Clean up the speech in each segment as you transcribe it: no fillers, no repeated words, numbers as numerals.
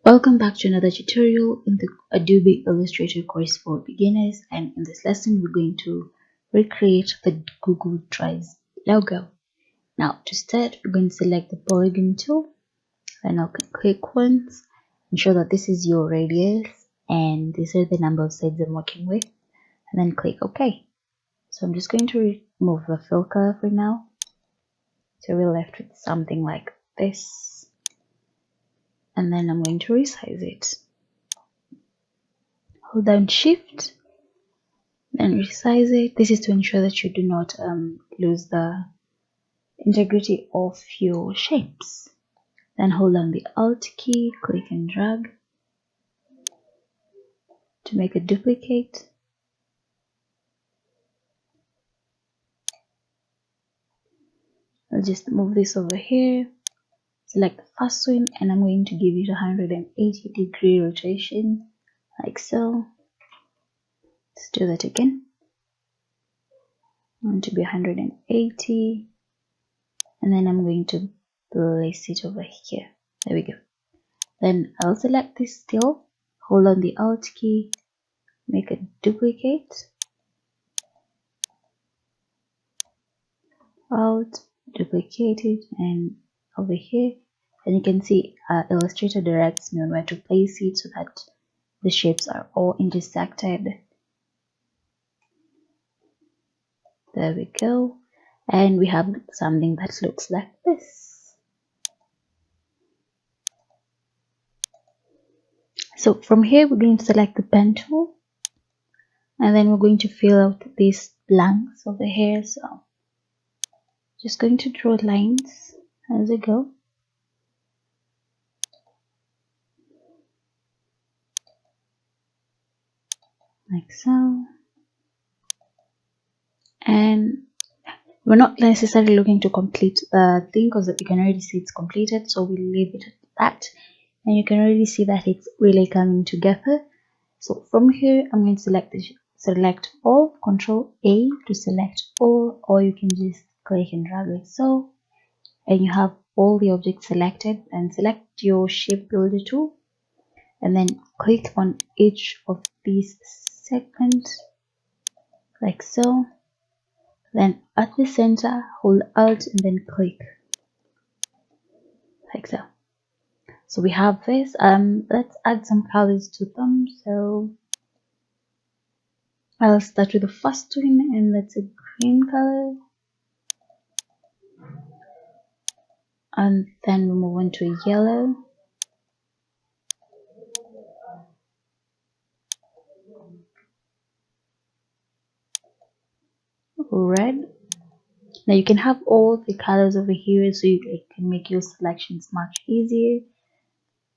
Welcome back to another tutorial in the Adobe Illustrator course for beginners, and in this lesson we're going to recreate the Google Drive logo. Now to start, we're going to select the polygon tool, and I'll click once, ensure that this is your radius and these are the number of sides I'm working with, and then click OK. So I'm just going to remove the fill color for now, so we're left with something like this. And then I'm going to resize it. Hold down Shift, then resize it. This is to ensure that you do not lose the integrity of your shapes. Then hold down the Alt key, click and drag to make a duplicate. I'll just move this over here. Select the first one, and I'm going to give it a 180-degree rotation, like so. Let's do that again. I want to be 180, and then I'm going to place it over here. There we go. Then I'll select this still, hold on the Alt key, make a duplicate, Alt, duplicate it, and over here. And you can see Illustrator directs me on where to place it so that the shapes are all intersected. There we go. And we have something that looks like this. So from here, we're going to select the pen tool, and then we're going to fill out these blanks over here. So just going to draw lines as we go. Like so. And we're not necessarily looking to complete the thing because you can already see it's completed, so we'll leave it at that. And you can already see that it's really coming together. So from here, I'm going to select all, Control A to select all, or you can just click and drag like so, and you have all the objects selected. And select your shape builder tool, and then click on each of these segments like so. Then at the center, hold Alt and then click like so. So we have this. Let's add some colors to them. So I'll start with the first one, and that's a green color. And then we move on to a yellow. Red. Now you can have all the colors over here, so you can make your selections much easier.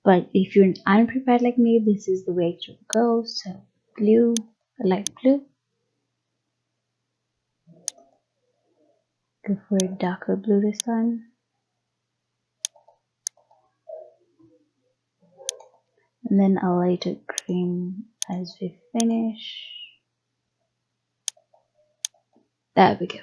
But if you're unprepared like me, this is the way to go. So blue, light blue. Go for a darker blue this time. And then a lighter green as we finish. There we go.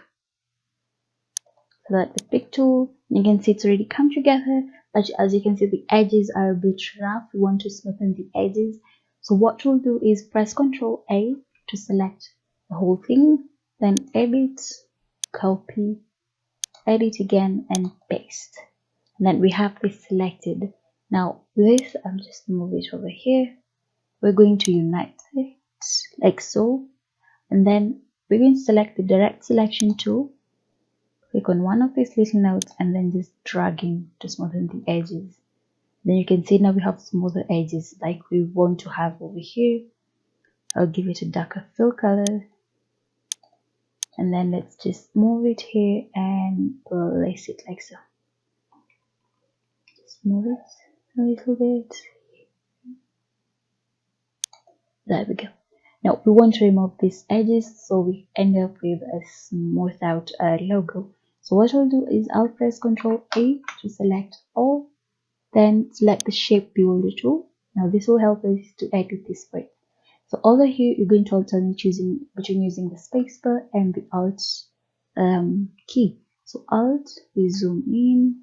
So that's the pick tool. You can see it's already come together, but as you can see, the edges are a bit rough. We want to smoothen the edges. So what we'll do is press Ctrl A to select the whole thing, then edit, copy, edit again, and paste. And then we have this selected. Now this, I'll just move it over here. We're going to unite it like so, and then we're going to select the direct selection tool, click on one of these little nodes, and then just dragging to smoothen the edges. Then you can see now we have smoother edges like we want to have over here. I'll give it a darker fill color, and then let's just move it here and place it like so. Just move it a little bit. There we go. Now we want to remove these edges, so we end up with a smoothed out logo. So what I'll do is I'll press Ctrl A to select all, then select the shape builder tool. Now this will help us to edit this part. So over here, you're going to alternate between using the spacebar and the Alt key. So Alt, we zoom in,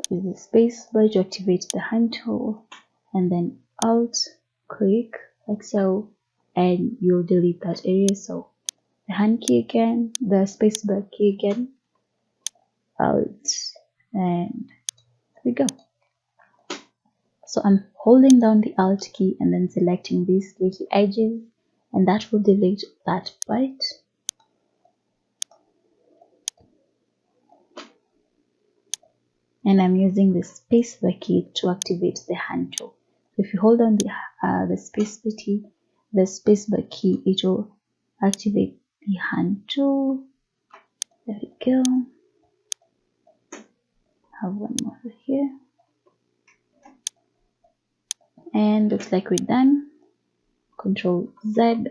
with the spacebar to activate the hand tool, and then Alt click like so, and you'll delete that area. So the hand key again, the spacebar key again, Alt, and there we go. So I'm holding down the Alt key and then selecting these little edges, and that will delete that part. And I'm using the spacebar key to activate the hand tool. If you hold on the spacebar key, it will activate the hand tool. There we go. Have one more here. And looks like we're done. Control Z,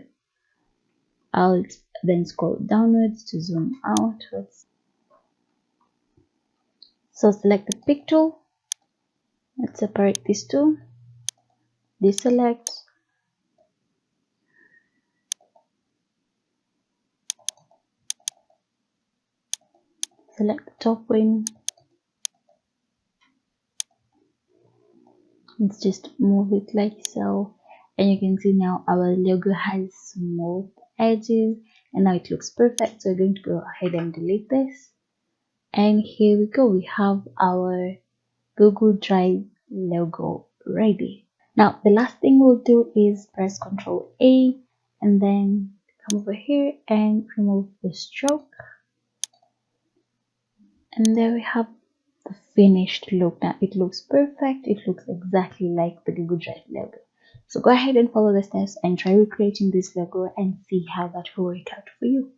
Alt, then scroll downwards to zoom outwards. So select the pick tool. Let's separate these two. Deselect. Select the top wing. Let's just move it like so. And you can see now our logo has smooth edges and now it looks perfect. So we're going to go ahead and delete this. And here we go. We have our Google Drive logo ready. Now the last thing we'll do is press Ctrl A and then come over here and remove the stroke. And there we have the finished look. Now it looks perfect. It looks exactly like the Google Drive logo. So go ahead and follow the steps and try recreating this logo and see how that will work out for you.